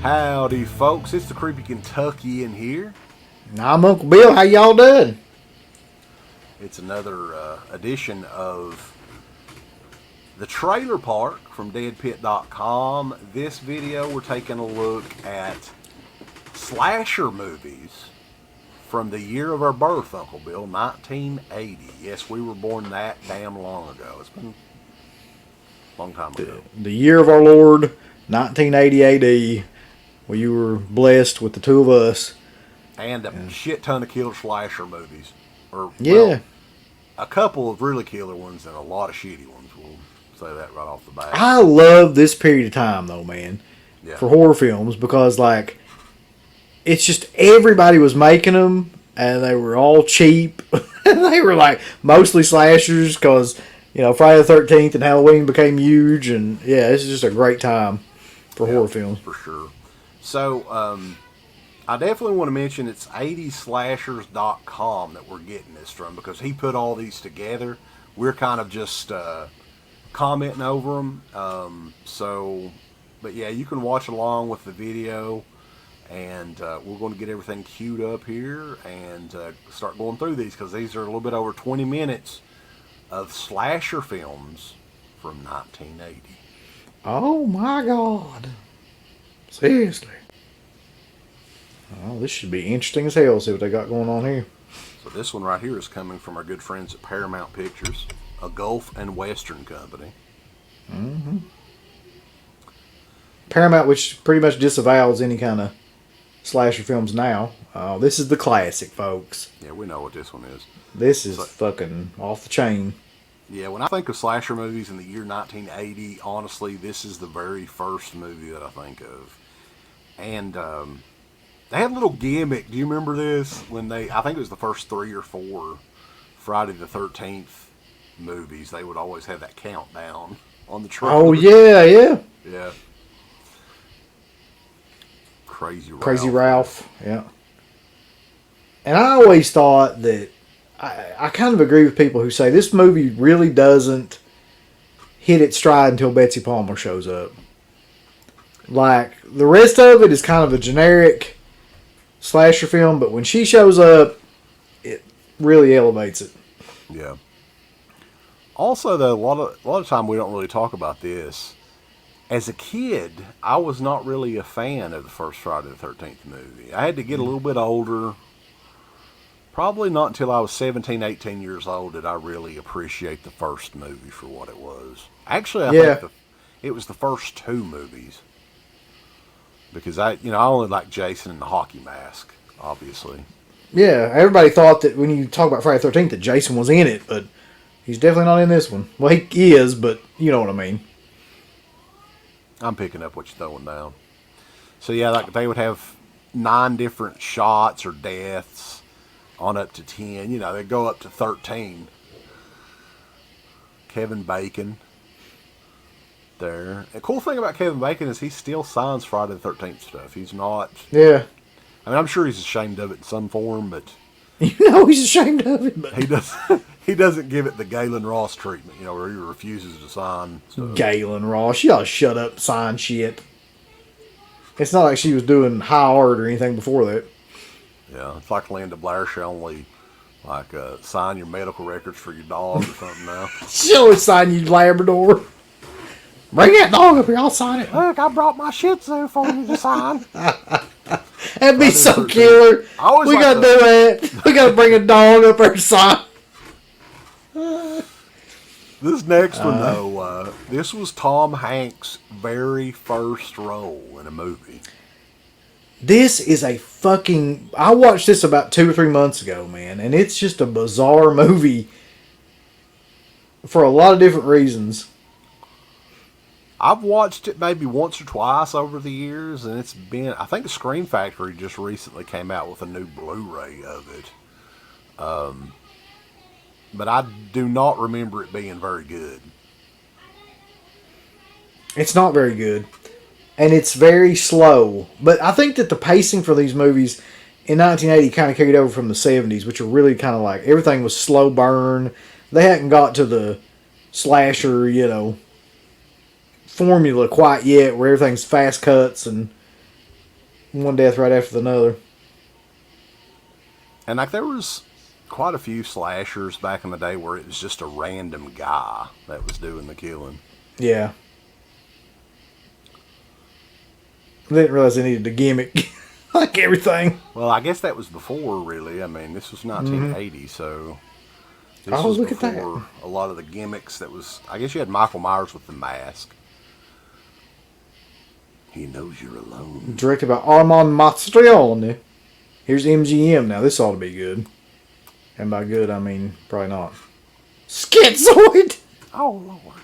Howdy, folks. It's the Creepy Kentuckian here. I'm Uncle Bill. How y'all doing? It's another edition of the Trailer Park from DEADPIT.com. This video, we're taking a look at slasher movies from the year of our birth, Uncle Bill, 1980. Yes, we were born that damn long ago. It's been a long time ago. The year of our Lord, 1980 AD. Well, you were blessed with the two of us. And a shit ton of killer slasher movies. Yeah. A couple of really killer ones and a lot of shitty ones. We'll say that right off the bat. I love this period of time, though, man, for horror films, because, like, it's just everybody was making them, and they were all cheap. They were, like, mostly slashers, because, you know, Friday the 13th and Halloween became huge, and, yeah, this is just a great time for horror films. For sure. So, I definitely want to mention it's 80slashers.com that we're getting this from, because he put all these together. We're kind of just commenting over them. But yeah, you can watch along with the video, and we're going to get everything queued up here and start going through these, because these are a little bit over 20 minutes of slasher films from 1980. Oh my God. Seriously. Oh, this should be interesting as hell. See what they got going on here. So this one right here is coming from our good friends at Paramount Pictures, a Gulf and Western company. Mm-hmm. Paramount, which pretty much disavows any kind of slasher films now. This is the classic, folks. Yeah, we know what this one is. This is fucking off the chain. Yeah, when I think of slasher movies in the year 1980, honestly, this is the very first movie that I think of. And they had a little gimmick. Do you remember this? I think it was the first 3 or 4 Friday the 13th movies, they would always have that countdown on the trailer. Oh, yeah. Yeah. Crazy Ralph. Yeah. And I always thought that, I kind of agree with people who say this movie really doesn't hit its stride until Betsy Palmer shows up. Like, the rest of it is kind of a generic slasher film, but when she shows up, it really elevates it. Yeah. Also, though, a lot of time we don't really talk about this. As a kid, I was not really a fan of the first Friday the 13th movie. I had to get a little bit older. Probably not until I was 17, 18 years old did I really appreciate the first movie for what it was. Actually, I think it was the first 2 movies. Because I only like Jason and the hockey mask, obviously. Yeah, everybody thought that when you talk about Friday the 13th that Jason was in it, but he's definitely not in this one. Well, he is, but you know what I mean. I'm picking up what you're throwing down. So yeah, like they would have 9 different shots or deaths on up to 10. They'd go up to 13. Kevin Bacon. There. The cool thing about Kevin Bacon is he still signs Friday the 13th stuff. He's not... Yeah. I mean, I'm sure he's ashamed of it in some form, but... He's ashamed of it, but... He doesn't give it the Galen Ross treatment, where he refuses to sign stuff. Galen Ross. You ought to shut up, sign shit. It's not like she was doing high art or anything before that. Yeah, it's like Linda Blair. She only, sign your medical records for your dog or something now. She'll always sign you Labrador. Bring that dog up here, I'll sign it. Look, I brought my Shih Tzu for you to sign. That'd be so killer. We gotta do that. We gotta bring a dog up here to sign. This next one, though, this was Tom Hanks' very first role in a movie. This is a fucking... I watched this about 2 or 3 months ago, man, and it's just a bizarre movie for a lot of different reasons. I've watched it maybe once or twice over the years, and it's been... I think the Scream Factory just recently came out with a new Blu-ray of it. But I do not remember it being very good. It's not very good. And it's very slow. But I think that the pacing for these movies in 1980 kind of carried over from the 70s, which are really kind of like... Everything was slow burn. They hadn't got to the slasher, formula quite yet, where everything's fast cuts and one death right after another. And like there was quite a few slashers back in the day where it was just a random guy that was doing the killing. Yeah. I didn't realize they needed a gimmick. Like everything. Well, I guess that was before, really. I mean, this was 1980, so this was look before at that. a lot of the gimmicks that was... I guess you had Michael Myers with the mask. He knows you're alone. Directed by Armand Mastriani. Here's MGM. Now, this ought to be good. And by good, I mean probably not. Schizoid! Oh, Lord.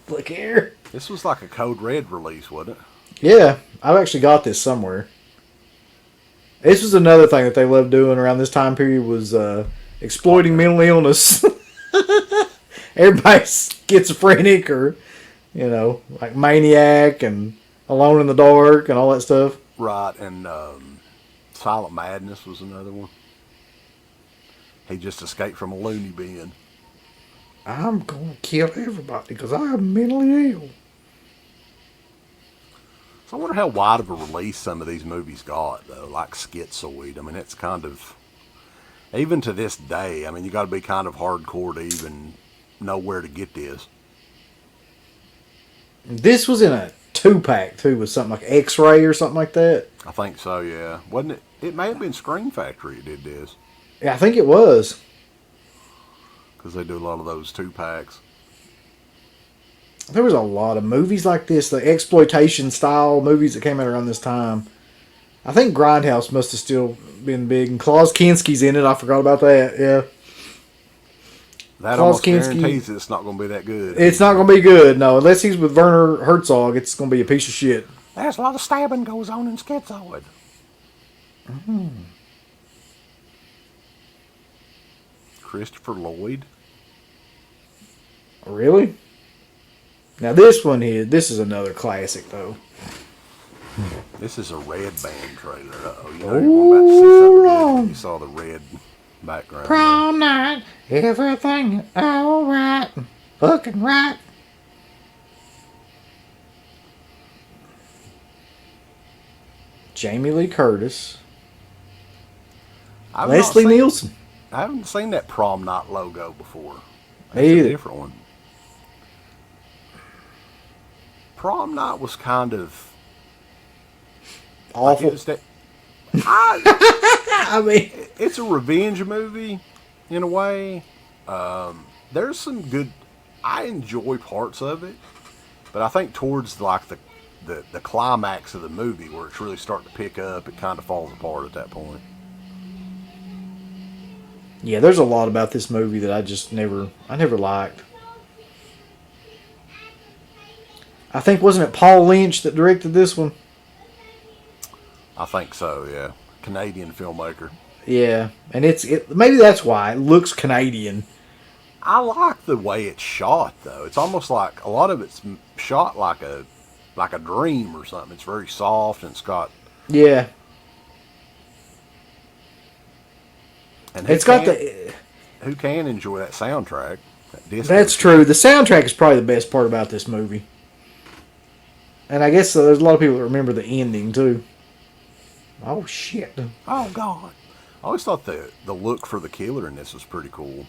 Look here. This was like a Code Red release, wasn't it? Yeah, I've actually got this somewhere. This was another thing that they loved doing around this time period was exploiting mental illness. Everybody's schizophrenic or, like Maniac and Alone in the Dark and all that stuff. Right, and Silent Madness was another one. He just escaped from a loony bin. I'm going to kill everybody because I am mentally ill. So I wonder how wide of a release some of these movies got, though, like Schizoid. I mean, it's kind of, even to this day, I mean, you got to be kind of hardcore to even know where to get this. This was in a 2-pack, too, with something like X-Ray or something like that. I think so, yeah. Wasn't it? It may have been Scream Factory that did this. Yeah, I think it was. Because they do a lot of those 2-packs. There was a lot of movies like this, the exploitation style movies that came out around this time. I think Grindhouse must have still been big, and Klaus Kinski's in it. I forgot about that. Yeah, That Klaus almost guarantees it's not going to be that good. It's not going to be good, no. Unless he's with Werner Herzog, it's going to be a piece of shit. There's a lot of stabbing goes on in Schizoid. Christopher Lloyd. Really? Now this one here, this is another classic though. This is a red band trailer. Uh-oh. You know you're about to see something good when you saw the red background. Prom night, everything all right, fucking right. Jamie Lee Curtis, I've Leslie not seen- Nielsen. I haven't seen that Prom Night logo before. That's Me a either. different one. Prom Night was kind of Awful. I mean, it's a revenge movie in a way. There's some good. I enjoy parts of it, but I think towards like the climax of the movie where it's really starting to pick up, it kind of falls apart at that point. yeah, there's a lot about this movie that I never liked. I think, wasn't it Paul Lynch that directed this one? I think so. Yeah, Canadian filmmaker. Yeah, and maybe that's why it looks Canadian. I like the way it's shot, though. It's almost like a lot of it's shot like a dream or something. It's very soft and it's got. Yeah, And it's got the. Who can enjoy that soundtrack? That disco That's true. The soundtrack is probably the best part about this movie. And I guess there's a lot of people that remember the ending too. Oh shit! Oh God! I always thought the look for the killer in this was pretty cool.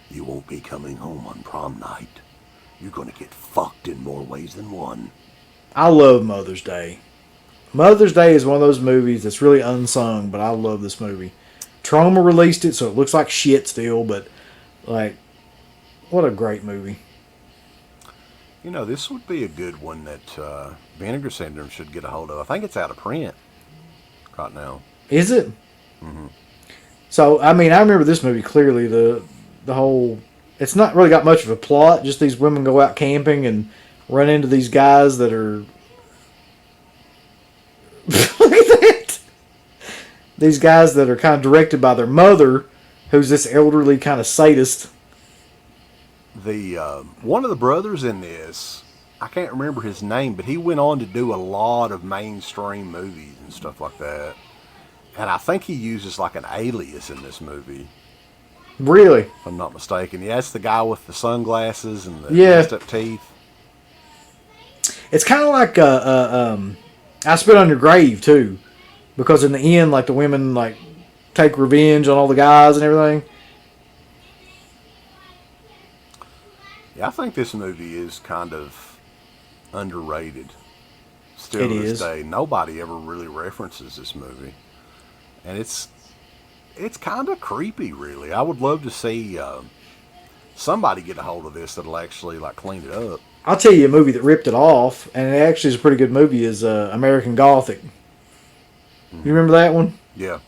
You won't be coming home on prom night. You're gonna get fucked in more ways than one. I love Mother's Day. Mother's Day is one of those movies that's really unsung, but I love this movie. Trauma released it, so it looks like shit still, but like, what a great movie. You know, this would be a good one that Vinegar Syndrome should get a hold of. I think it's out of print right now. Is it? Mm-hmm. So, I mean, I remember this movie clearly. The whole... It's not really got much of a plot. Just these women go out camping and run into these guys that are... Look at that! These guys that are kind of directed by their mother, who's this elderly kind of sadist. The one of the brothers in this, I can't remember his name, but he went on to do a lot of mainstream movies and stuff like that. And I think he uses like an alias in this movie. Really? If I'm not mistaken. Yeah, that's the guy with the sunglasses and the Yeah. messed up teeth. It's kind of like I Spit on Your Grave too, because in the end, like the women like take revenge on all the guys and everything. Yeah, I think this movie is kind of underrated. Still It to this is. day, nobody ever really references this movie, and it's kind of creepy. Really, I would love to see somebody get a hold of this that'll actually like clean it up. I'll tell you a movie that ripped it off, and it actually is a pretty good movie. Is American Gothic. You remember that one? Yeah.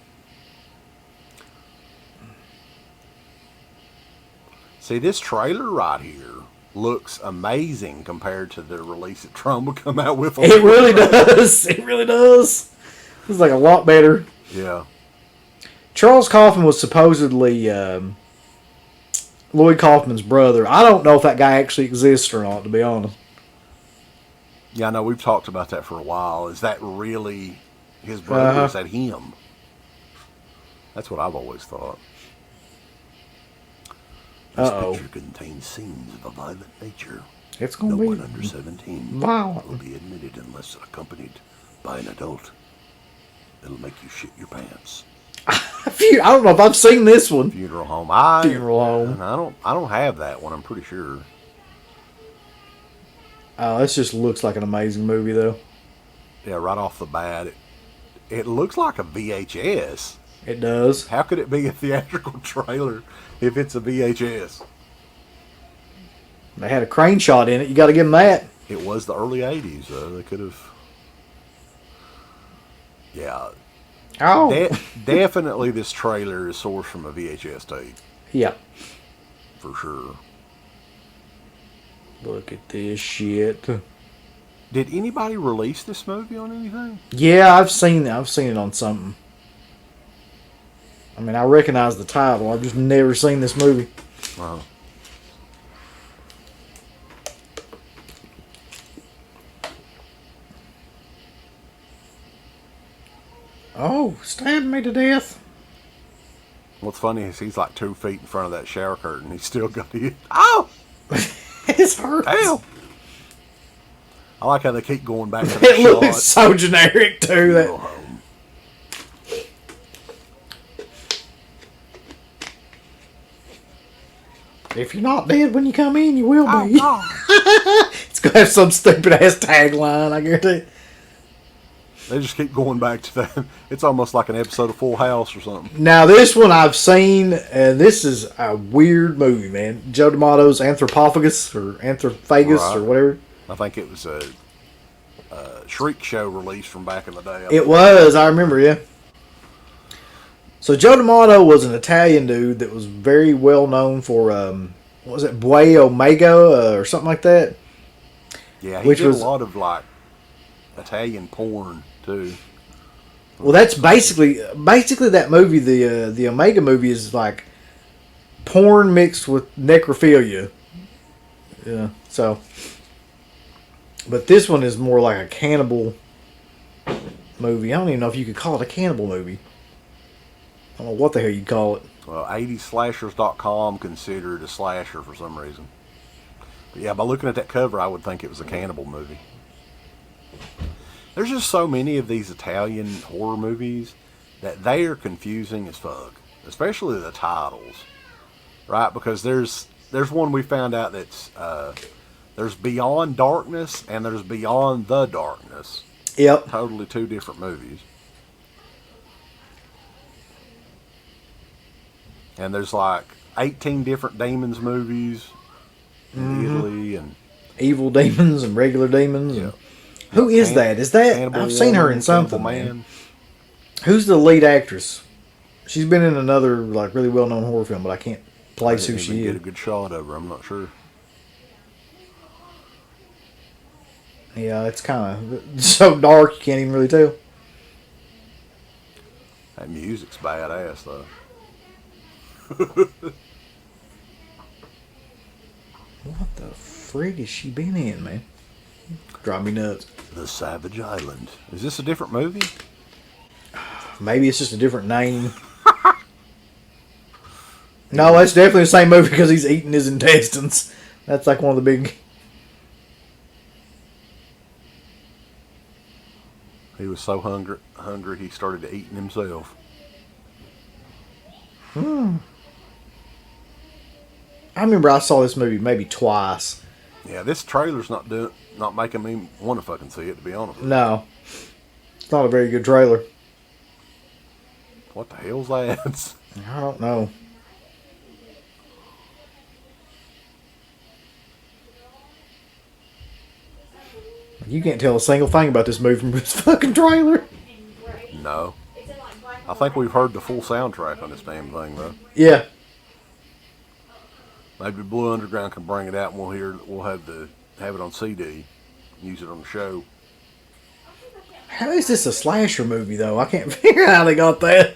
See, this trailer right here looks amazing compared to the release that Trump would come out with. It really does. It really does. It's like a lot better. Yeah. Charles Kaufman was supposedly Lloyd Kaufman's brother. I don't know if that guy actually exists or not, to be honest. Yeah, I know we've talked about that for a while. Is that really his brother? Or is that him? That's what I've always thought. This picture contains scenes of a violent nature. It's going No to be one under 17 violent. will be admitted unless accompanied by an adult. It'll make you shit your pants. I don't know if I've seen this one. Funeral home. Funeral Home. I don't have that one. I'm pretty sure. Oh, this just looks like an amazing movie, though. Yeah, right off the bat, it looks like a VHS. It does. How could it be a theatrical trailer if it's a VHS? They had a crane shot in it. You got to give them that. It was the early 80s, though. They could have... Yeah. Oh. Definitely this trailer is sourced from a VHS tape. Yeah. For sure. Look at this shit. Did anybody release this movie on anything? Yeah, I've seen it on something. I mean, I recognize the title. I've just never seen this movie. Wow. Oh, stabbed me to death. What's funny is he's like 2 feet in front of that shower curtain. He's still got it. Oh! It's hurts. Hell! I like how they keep going back to the It shot. looks so generic, too. Funeral home. If you're not dead when you come in, you will be. Oh, It's going to have some stupid-ass tagline, I guarantee. they just keep going back to that. It's almost like an episode of Full House or something. Now, this one I've seen, and this is a weird movie, man. Joe D'Amato's Anthropophagous, or Anthropophagous, Right. or whatever. I think it was a Shriek Show release from back in the day. It was, I remember, yeah. So Joe D'Amato was an Italian dude that was very well known for, what was it, Bue Omega, or something like that? Yeah, he Which did was a lot of like Italian porn too. Well, that's basically that movie. The Omega movie is like porn mixed with necrophilia. Yeah. So, but this one is more like a cannibal movie. I don't even know if you could call it a cannibal movie. I don't know what the hell you'd call it. Well, 80slashers.com considered a slasher for some reason. But yeah, by looking at that cover, I would think it was a cannibal movie. There's just so many of these Italian horror movies that they are confusing as fuck, especially the titles, right? Because there's one we found out that's there's Beyond Darkness and there's Beyond the Darkness. Yep. Totally two different movies. And there's like 18 different demons movies in Italy and Evil demons and regular demons. yeah. And who is that? Is that Cannibal I've seen her Woman, in something, Cannibal man. Who's the lead actress? She's been in another like really well known horror film, but I can't place who Didn't she even is. get a good shot of her. I'm not sure. Yeah, it's kind of so dark you can't even really tell. That music's badass though. What the frig has she been in, man? Drive me nuts. The Savage Island. Is this a different movie? Maybe it's just a different name. No, that's definitely the same movie because he's eating his intestines. That's like one of the big. He was so hungry he started eating himself. I remember I saw this movie maybe twice. Yeah, this trailer's not making me want to fucking see it, to be honest with you. No. It's not a very good trailer. What the hell's that? I don't know. You can't tell a single thing about this movie from this fucking trailer. No. I think we've heard the full soundtrack on this damn thing, though. Yeah. Maybe Blue Underground can bring it out, and we'll have it on CD, use it on the show. How is this a slasher movie, though? I can't figure out how they got that.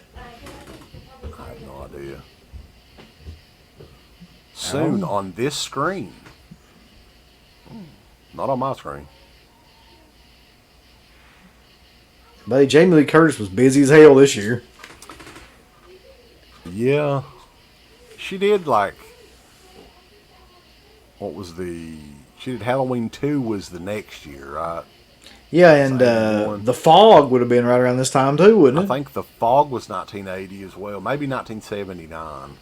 I have no idea. Soon on this screen. Not on my screen. Buddy, Jamie Lee Curtis was busy as hell this year. Yeah. She did, like... She did Halloween 2 was the next year, right? Yeah, and The Fog would have been right around this time, too, wouldn't it? I think The Fog was 1980 as well. Maybe 1979.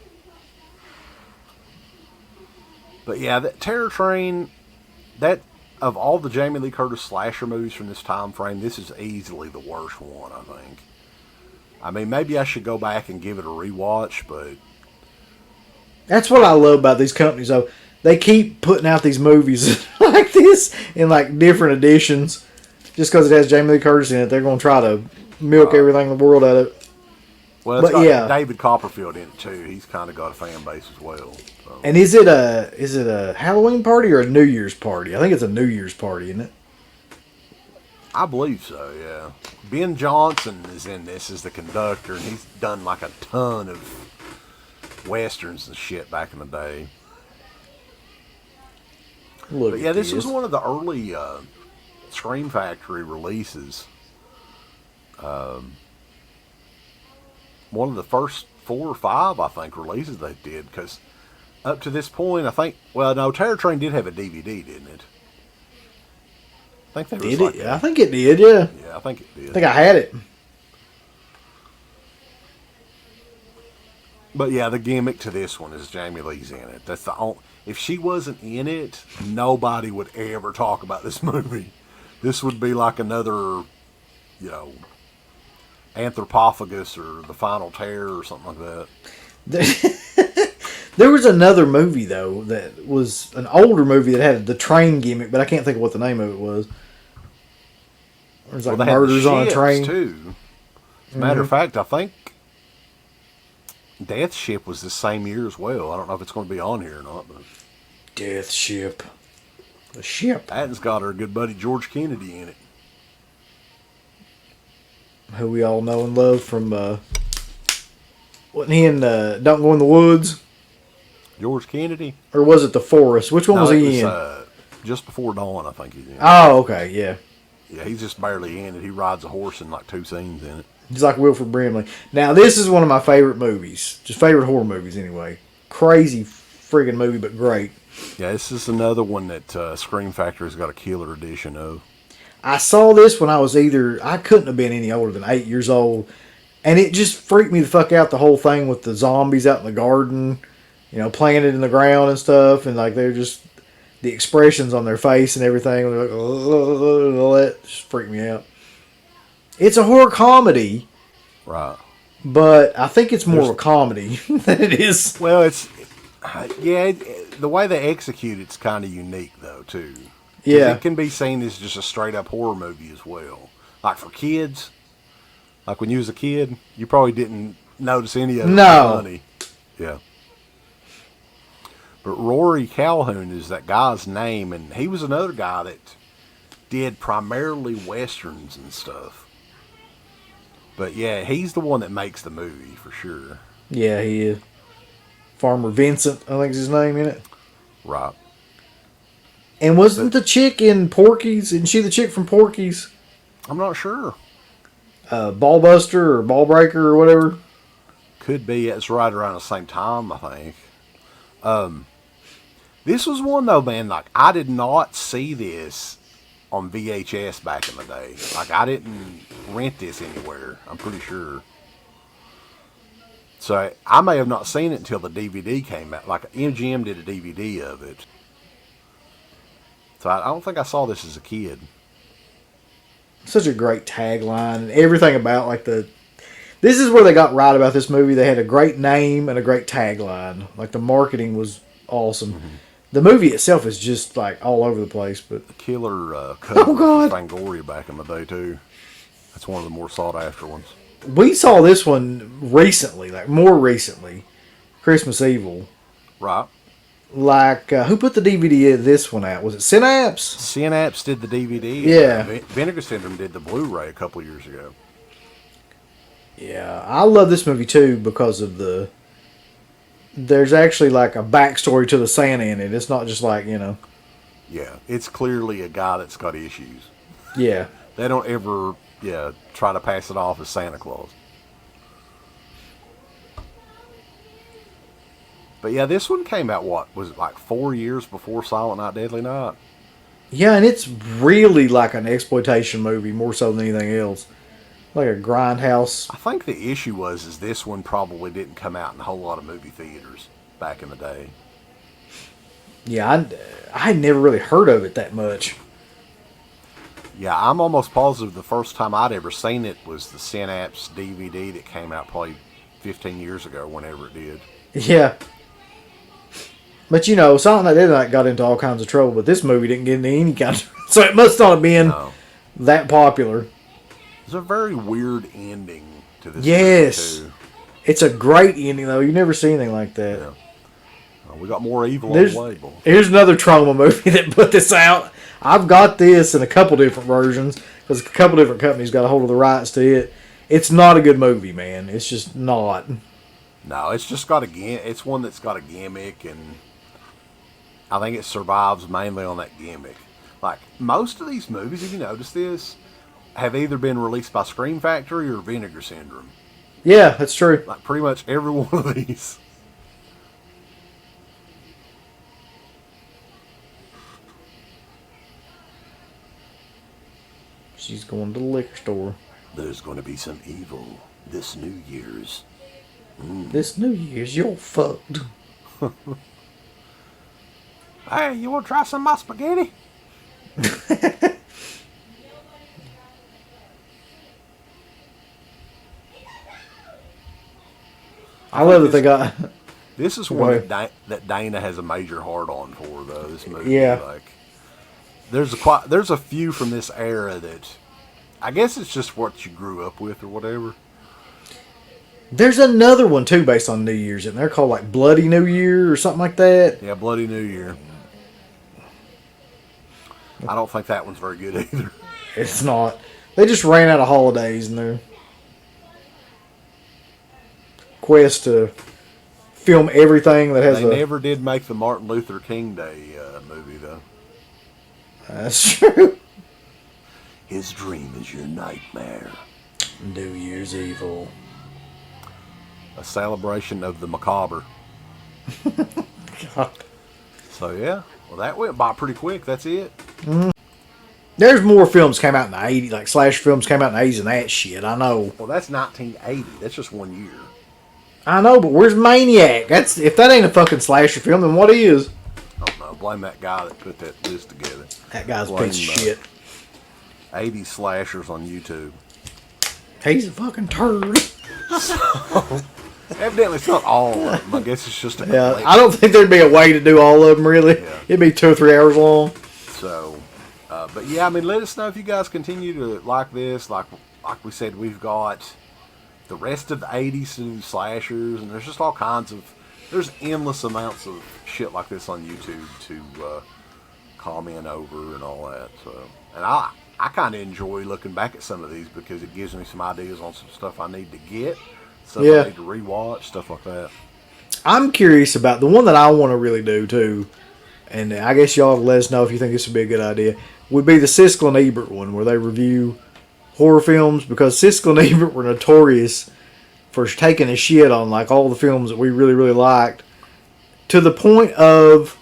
But yeah, that Terror Train... That... Of all the Jamie Lee Curtis slasher movies from this time frame, this is easily the worst one, I think. I mean, maybe I should go back and give it a rewatch, but... That's what I love about these companies, though. They keep putting out these movies like this in, like, different editions. Just because it has Jamie Lee Curtis in it, they're going to try to milk everything in the world out of it. Well, it's got David Copperfield in it, too. He's kind of got a fan base as well. So. And is it a Halloween party or a New Year's party? I think it's a New Year's party, isn't it? I believe so, yeah. Ben Johnson is in this as the conductor, and he's done like a ton of westerns and shit back in the day. But yeah, this was one of the early Scream Factory releases. One of the first 4 or 5, I think, releases they did, because up to this point, I think, well, no, Terror Train did have a DVD, didn't it? I think they did it? I think it did, yeah. Yeah, I think it did. I think I had it. But yeah, the gimmick to this one is Jamie Lee's in it. That's the only. If she wasn't in it, nobody would ever talk about this movie. This would be like another, Anthropophagous or The Final Terror or something like that. There was another movie, though, that was an older movie that had the train gimmick, but I can't think of what the name of it was. It was like murders on a train. Too. As a matter of fact, I think Death Ship was the same year as well. I don't know if it's going to be on here or not. But Death Ship. The ship. Patton's got her good buddy George Kennedy in it. Who we all know and love from, wasn't he in Don't Go in the Woods? George Kennedy? Or was it The Forest? Which one was he in? Just Before Dawn, I think he's in. Oh, okay, yeah. Yeah, he's just barely in it. He rides a horse in like 2 scenes in it. He's like Wilford Brimley. Now, this is one of my favorite movies. Just favorite horror movies, anyway. Crazy friggin' movie, but great. Yeah, this is another one that Scream Factory's got a killer edition of. I saw this when I was I couldn't have been any older than 8 years old. And it just freaked me the fuck out, the whole thing with the zombies out in the garden, planted in the ground and stuff. And like, they're just, the expressions on their face and everything. They're like, all that just freaked me out. It's a horror comedy. Right. But I think it's more of a comedy than it is. Well, the way they execute it's kind of unique, though, too. Yeah. It can be seen as just a straight-up horror movie as well. Like for kids, like when you was a kid, you probably didn't notice any of it. No. Funny. Yeah. But Rory Calhoun is that guy's name, and he was another guy that did primarily westerns and stuff. But yeah, he's the one that makes the movie for sure. Yeah, he is. Farmer Vincent, I think is his name in it. Right. And wasn't the chick in Porky's? Isn't she the chick from Porky's? I'm not sure. Ballbuster or Ballbreaker or whatever. Could be. It's right around the same time, I think. This was one, though, man, like, I did not see this on VHS back in the day. Like, I didn't rent this anywhere, I'm pretty sure. So I may have not seen it until the DVD came out. Like, MGM did a DVD of it. So I don't think I saw this as a kid. Such a great tagline and everything about like the. This is where they got right about this movie. They had a great name and a great tagline. Like the marketing was awesome. Mm-hmm. The movie itself is just like all over the place. But the killer cover for Fangoria back in the day too. That's one of the more sought after ones. We saw this one recently, like more recently, Christmas Evil. Right. Like, who put the DVD of this one out? Was it Synapse? Synapse did the DVD. Yeah. Vinegar Syndrome did the Blu-ray a couple years ago. Yeah, I love this movie too because of the... There's actually like a backstory to the Santa in it. It's not just like, you know... Yeah, it's clearly a guy that's got issues. Yeah. They don't ever, try to pass it off as Santa Claus. But yeah, this one came out, what, was it like 4 years before Silent Night, Deadly Night? Yeah, and it's really like an exploitation movie more so than anything else. Like a grindhouse. I think the issue is this one probably didn't come out in a whole lot of movie theaters back in the day. Yeah, I had never really heard of it that much. Yeah, I'm almost positive the first time I'd ever seen it was the Synapse DVD that came out probably 15 years ago, whenever it did. Yeah. But you know, Silent Night, Deadly Night got into all kinds of trouble, but this movie didn't get into any kind of... So it must not have been that popular. It's a very weird ending to this yes. movie, too. It's a great ending, though. You never see anything like that. Yeah. We got more evil on the label. Here's another trauma movie that put this out. I've got this in a couple different versions, because a couple different companies got a hold of the rights to it. It's not a good movie, man. It's just not. No, it's just got it's one that's got a gimmick, and I think it survives mainly on that gimmick. Like, most of these movies, if you notice this, have either been released by Scream Factory or Vinegar Syndrome. Yeah, that's true. Like, pretty much every one of these. She's going to the liquor store. There's going to be some evil this New Year's. This New Year's, you're fucked. Hey, you want to try some of my spaghetti? I love that they got... This is one that Dana has a major hard-on for, though, this movie. Yeah. Like, there's a few from this era that... I guess it's just what you grew up with or whatever. There's another one, too, based on New Year's, and they're called, like, Bloody New Year or something like that. Yeah, Bloody New Year. I don't think that one's very good either. It's not. They just ran out of holidays in their quest to film everything that has They never did make the Martin Luther King Day movie, though. That's true. His dream is your nightmare. New Year's Evil. A celebration of the macabre. God. So, yeah. Well, that went by pretty quick. That's it. Mm. There's more films came out in the 80s, like slash films came out in the 80s and that shit, I know. Well, that's 1980. That's just 1 year. I know, but where's Maniac? If that ain't a fucking slasher film, then what is? I don't know. Blame that guy that put that list together. That guy's a piece of shit. 80 slashers on YouTube. He's a fucking turd. So, evidently it's not all of them. I guess it's just a yeah, I don't think there'd be a way to do all of them, really. Yeah. It'd be 2 or 3 hours long. So, but yeah, I mean, let us know if you guys continue to like this. Like we said, we've got the rest of the 80s to slashers, and there's just all kinds of... There's endless amounts of shit like this on YouTube to comment over and all that. So, and I kind of enjoy looking back at some of these because it gives me some ideas on some stuff I need to get, stuff I need to rewatch, stuff like that. I'm curious about the one that I want to really do too, and I guess y'all let us know if you think this would be a good idea, would be the Siskel and Ebert one where they review horror films, because Siskel and Ebert were notorious for taking a shit on like all the films that we really, really liked, to the point of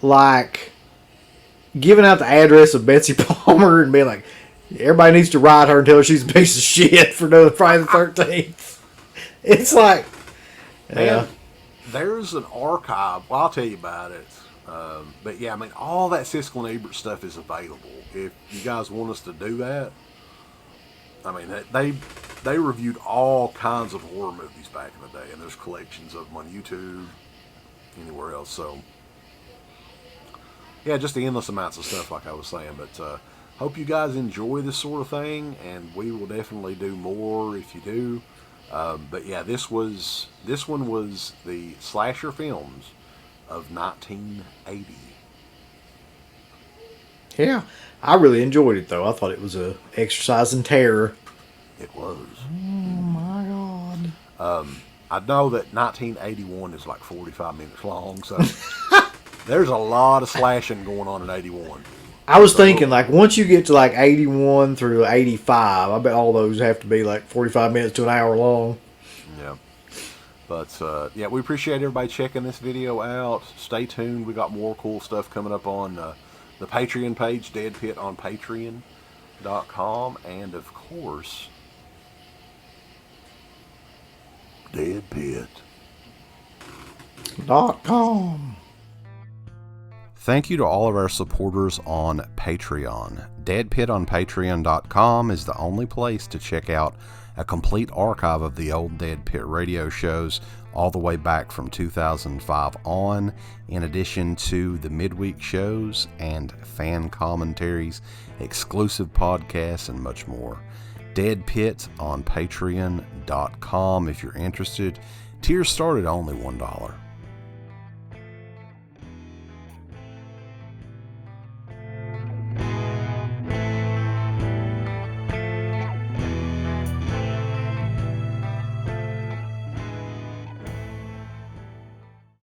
like giving out the address of Betsy Palmer and being like, everybody needs to write her and tell her she's a piece of shit for doing Friday the 13th. It's like, yeah. There's an archive. Well, I'll tell you about it. But yeah, I mean, all that Siskel and Ebert stuff is available. If you guys want us to do that, I mean, they reviewed all kinds of horror movies back in the day, and there's collections of them on YouTube, anywhere else. So, yeah, just the endless amounts of stuff, like I was saying. But hope you guys enjoy this sort of thing, and we will definitely do more if you do. But yeah, this one was the slasher films of 1980. Yeah, I really enjoyed it though. I thought it was a exercise in terror. It was. Oh my god. I know that 1981 is like 45 minutes long, so there's a lot of slashing going on in 81. I was thinking, like, once you get to like 81 through 85, I bet all those have to be like 45 minutes to an hour long. Yeah. But, yeah, we appreciate everybody checking this video out. Stay tuned. We got more cool stuff coming up on the Patreon page, DEADPIT on Patreon.com. And, of course, DEADPIT.com. Thank you to all of our supporters on Patreon. DeadPitOnPatreon.com is the only place to check out a complete archive of the old Dead Pit radio shows all the way back from 2005 on, in addition to the midweek shows and fan commentaries, exclusive podcasts, and much more. Dead on Patreon.com if you're interested. Tiers start at only $1.